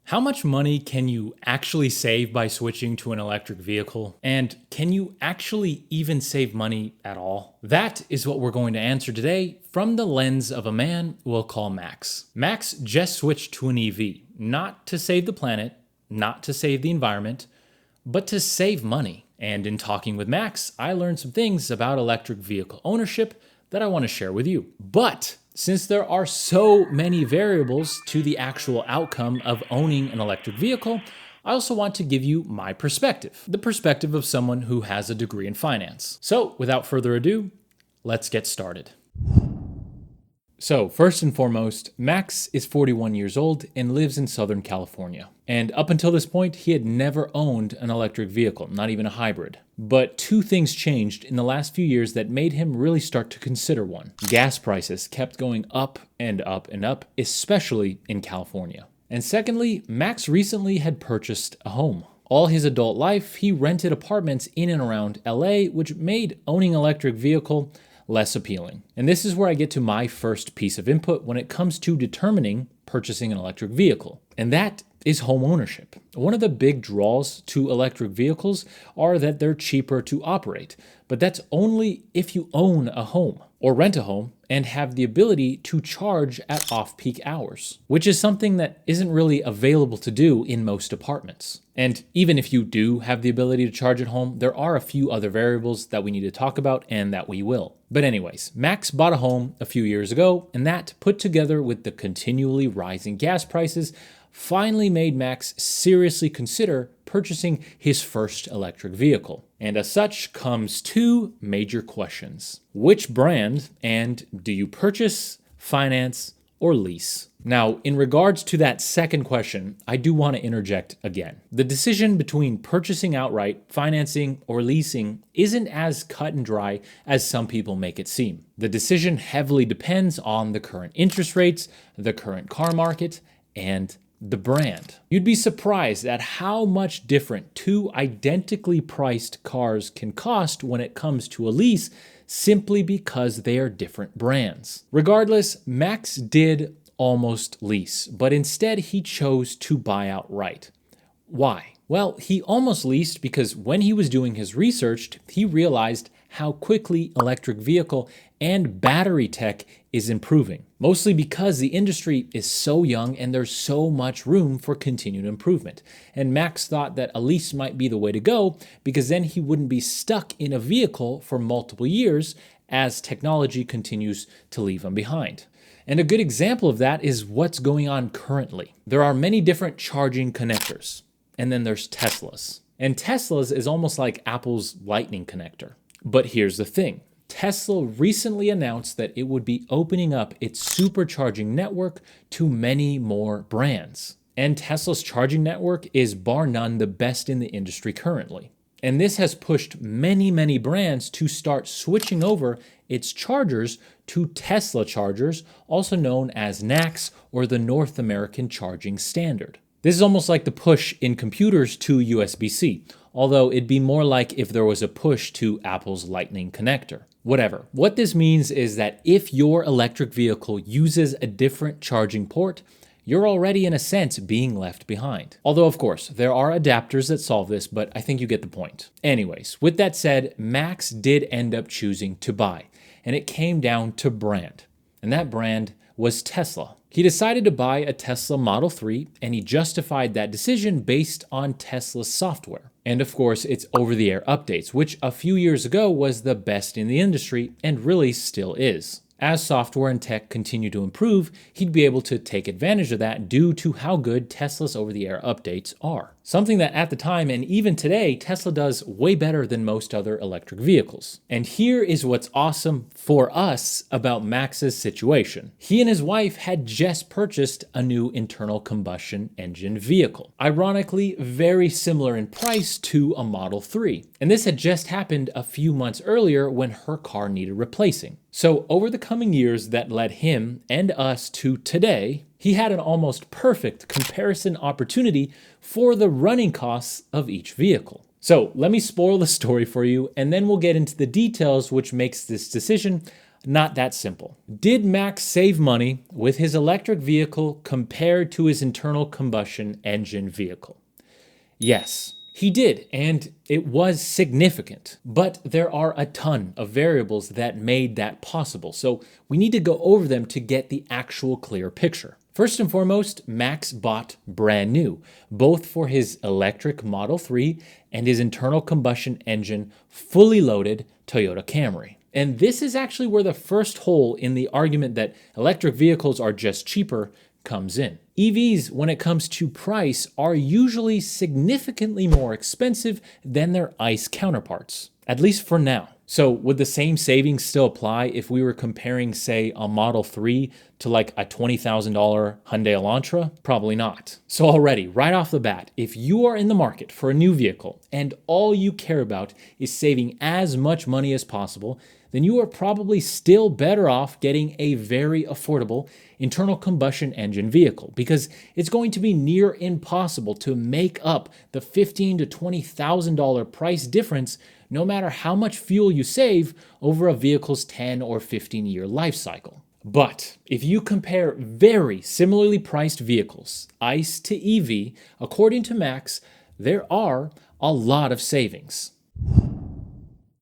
How much money can you actually save by switching to an electric vehicle? And can you actually even save money at all? That is what we're going to answer today from the lens of a man we'll call Max. Max just switched to an EV, not to save the planet, not to save the environment, but to save money. And in talking with Max, I learned some things about electric vehicle ownership that I want to share with you. But since there are so many variables to the actual outcome of owning an electric vehicle, I also want to give you my perspective, the perspective of someone who has a degree in finance. So without further ado, let's get started. So first and foremost, Max is 41 years old and lives in Southern California. And up until this point, he had never owned an electric vehicle, not even a hybrid. But two things changed in the last few years that made him really start to consider one. Gas prices kept going up and up and up, especially in California. And secondly, Max recently had purchased a home. All his adult life, he rented apartments in and around LA, which made owning an electric vehicle less appealing. And this is where I get to my first piece of input when it comes to determining purchasing an electric vehicle. And that is home ownership. One of the big draws to electric vehicles are that they're cheaper to operate, but that's only if you own a home or rent a home and have the ability to charge at off-peak hours, which is something that isn't really available to do in most apartments. And even if you do have the ability to charge at home, there are a few other variables that we need to talk about and that we will. But anyways, Max bought a home a few years ago, and that, put together with the continually rising gas prices, finally made Max seriously consider purchasing his first electric vehicle. And as such comes two major questions. Which brand, and do you purchase, finance, or lease? Now, in regards to that second question, I do want to interject again. The decision between purchasing outright, financing, or leasing isn't as cut and dry as some people make it seem. The decision heavily depends on the current interest rates, the current car market, and the brand. You'd be surprised at how much different two identically priced cars can cost when it comes to a lease simply because they are different brands. Regardless, Max did almost lease, but instead he chose to buy outright. Why? Well, he almost leased because when he was doing his research, he realized how quickly electric vehicle and battery tech is improving, mostly because the industry is so young and there's so much room for continued improvement. And Max thought that a lease might be the way to go because then he wouldn't be stuck in a vehicle for multiple years as technology continues to leave him behind. And a good example of that is what's going on currently. There are many different charging connectors, and then there's Tesla's. And Tesla's is almost like Apple's Lightning connector. But here's the thing. Tesla recently announced that it would be opening up its supercharging network to many more brands. And Tesla's charging network is bar none the best in the industry currently. And this has pushed many brands to start switching over its chargers to Tesla chargers, also known as NACS or the North American Charging Standard. This is almost like the push in computers to USB-C, although it'd be more like if there was a push to Apple's Lightning connector. Whatever. What this means is that if your electric vehicle uses a different charging port, you're already in a sense being left behind. Although of course, there are adapters that solve this, but I think you get the point. Anyways, with that said, Max did end up choosing to buy, and it came down to brand. And that brand was Tesla. He decided to buy a Tesla Model 3, and he justified that decision based on Tesla's software. And of course, its over-the-air updates, which a few years ago was the best in the industry and really still is. As software and tech continue to improve, he'd be able to take advantage of that due to how good Tesla's over-the-air updates are. Something that at the time and even today, Tesla does way better than most other electric vehicles. And here is what's awesome for us about Max's situation. He and his wife had just purchased a new internal combustion engine vehicle. Ironically, very similar in price to a Model 3. And this had just happened a few months earlier when her car needed replacing. So over the coming years that led him and us to today, he had an almost perfect comparison opportunity for the running costs of each vehicle. So let me spoil the story for you, and then we'll get into the details which makes this decision not that simple. Did Max save money with his electric vehicle compared to his internal combustion engine vehicle? Yes, he did, and it was significant. But there are a ton of variables that made that possible, so we need to go over them to get the actual clear picture. First and foremost, Max bought brand new, both for his electric Model 3 and his internal combustion engine fully loaded Toyota Camry. And this is actually where the first hole in the argument that electric vehicles are just cheaper comes in. EVs, when it comes to price, are usually significantly more expensive than their ICE counterparts, at least for now. So would the same savings still apply if we were comparing, say, a Model 3 to like a $20,000 Hyundai Elantra? Probably not. So already, right off the bat, if you are in the market for a new vehicle and all you care about is saving as much money as possible, then you are probably still better off getting a very affordable internal combustion engine vehicle, because it's going to be near impossible to make up the $15,000 to $20,000 price difference no matter how much fuel you save over a vehicle's 10 or 15-year life cycle. But if you compare very similarly priced vehicles, ICE to EV, according to Max, there are a lot of savings.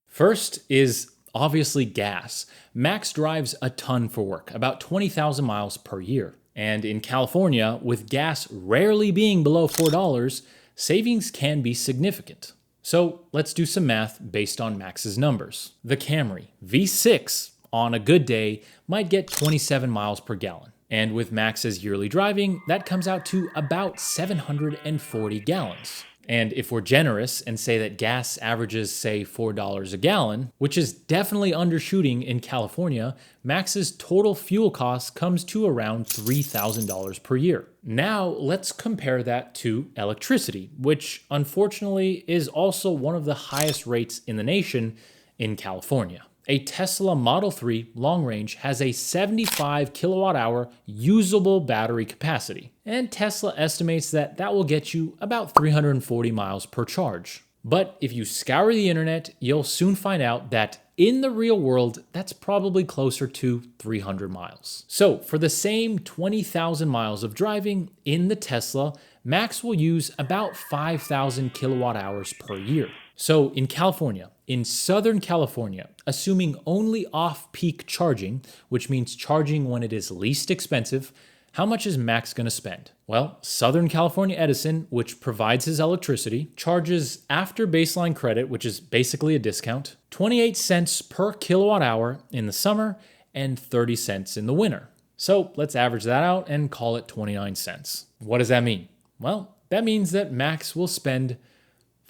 First is obviously gas. Max drives a ton for work, about 20,000 miles per year. And in California, with gas rarely being below $4, savings can be significant. So let's do some math based on Max's numbers. The Camry V6 on a good day might get 27 miles per gallon. And with Max's yearly driving, that comes out to about 740 gallons. And if we're generous and say that gas averages, say, $4 a gallon, which is definitely undershooting in California, Max's total fuel cost comes to around $3,000 per year. Now, let's compare that to electricity, which unfortunately is also one of the highest rates in the nation in California. A Tesla Model 3 long range has a 75 kilowatt hour usable battery capacity, and Tesla estimates that that will get you about 340 miles per charge. But if you scour the internet, you'll soon find out that in the real world, that's probably closer to 300 miles. So for the same 20,000 miles of driving in the Tesla, Max will use about 5,000 kilowatt hours per year. So in California, in Southern California, assuming only off-peak charging, which means charging when it is least expensive, how much is Max going to spend? Well, Southern California Edison, which provides his electricity, charges after baseline credit, which is basically a discount, 28 cents per kilowatt hour in the summer and 30 cents in the winter. So let's average that out and call it 29 cents. What does that mean? Well, that means that Max will spend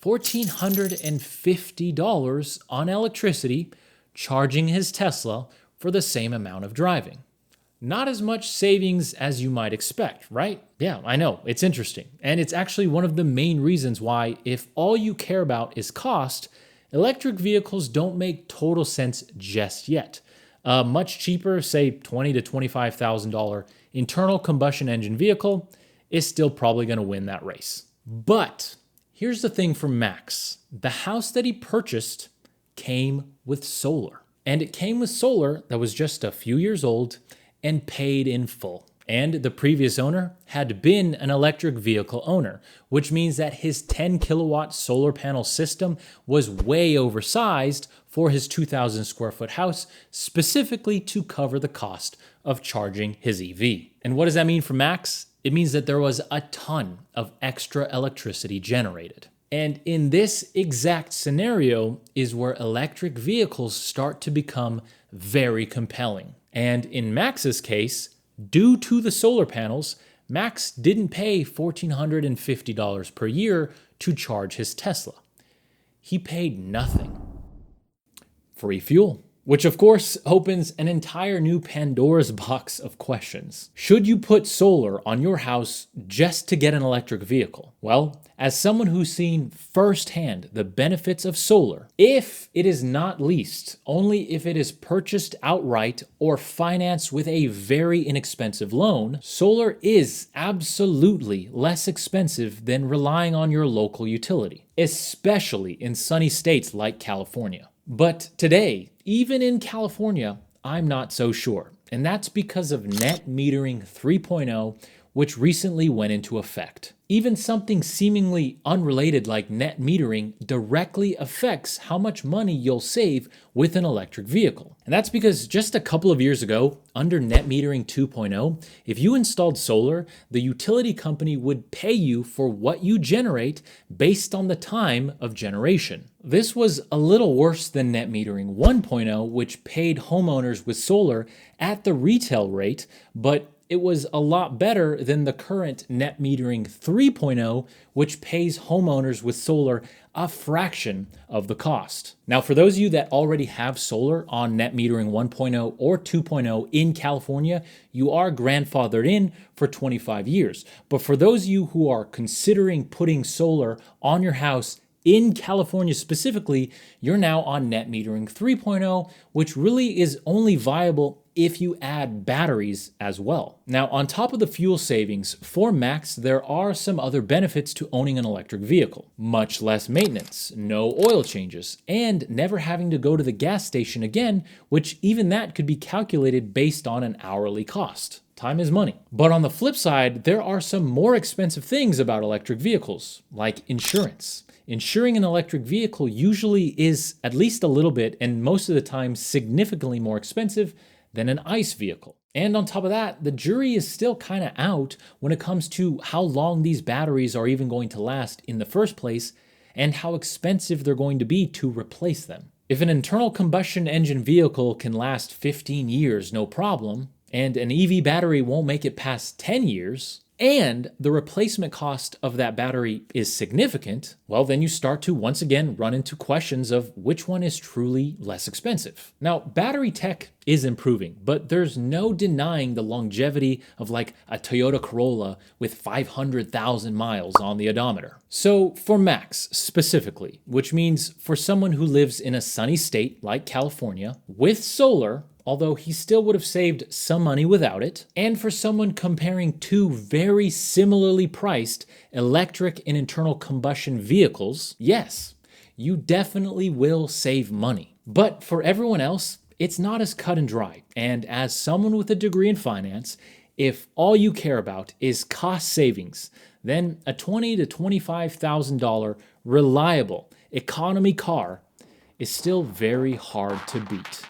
$1,450 on electricity charging his Tesla for the same amount of driving. Not as much savings as you might expect, right? Yeah, I know, it's interesting. And it's actually one of the main reasons why, if all you care about is cost, electric vehicles don't make total sense just yet. A much cheaper, say $20,000 to $25,000 internal combustion engine vehicle is still probably going to win that race. But here's the thing for Max. The house that he purchased came with solar. And it came with solar that was just a few years old and paid in full. And the previous owner had been an electric vehicle owner, which means that his 10 kilowatt solar panel system was way oversized for his 2,000 square foot house, specifically to cover the cost of charging his EV. And what does that mean for Max? It means that there was a ton of extra electricity generated. And in this exact scenario is where electric vehicles start to become very compelling. And in Max's case, due to the solar panels, Max didn't pay $1,450 per year to charge his Tesla. He paid nothing. Free fuel. Which of course opens an entire new Pandora's box of questions. Should you put solar on your house just to get an electric vehicle? Well, as someone who's seen firsthand the benefits of solar, if it is not leased, only if it is purchased outright or financed with a very inexpensive loan, solar is absolutely less expensive than relying on your local utility, especially in sunny states like California. But today, even in California, I'm not so sure. And that's because of net metering 3.0, which recently went into effect. Even something seemingly unrelated like net metering directly affects how much money you'll save with an electric vehicle. And that's because just a couple of years ago, under net metering 2.0, if you installed solar, the utility company would pay you for what you generate based on the time of generation. This was a little worse than net metering 1.0, which paid homeowners with solar at the retail rate, but it was a lot better than the current net metering 3.0, which pays homeowners with solar a fraction of the cost. Now, for those of you that already have solar on net metering 1.0 or 2.0 in California, you are grandfathered in for 25 years. But for those of you who are considering putting solar on your house in California specifically, you're now on net metering 3.0, which really is only viable if you add batteries as well. Now, on top of the fuel savings, for Max, there are some other benefits to owning an electric vehicle. Much less maintenance, no oil changes, and never having to go to the gas station again, which even that could be calculated based on an hourly cost. Time is money. But on the flip side, there are some more expensive things about electric vehicles, like insurance. Insuring an electric vehicle usually is at least a little bit, and most of the time significantly more expensive than an ICE vehicle. And on top of that, the jury is still kind of out when it comes to how long these batteries are even going to last in the first place and how expensive they're going to be to replace them. If an internal combustion engine vehicle can last 15 years, no problem, and an EV battery won't make it past 10 years, and the replacement cost of that battery is significant, well, then you start to once again run into questions of which one is truly less expensive. Now, battery tech is improving, but there's no denying the longevity of like a Toyota Corolla with 500,000 miles on the odometer. So for Max specifically, which means for someone who lives in a sunny state like California with solar, although he still would have saved some money without it, and for someone comparing two very similarly priced electric and internal combustion vehicles, yes, you definitely will save money. But for everyone else, it's not as cut and dry. And as someone with a degree in finance, if all you care about is cost savings, then a $20,000 to $25,000 reliable economy car is still very hard to beat.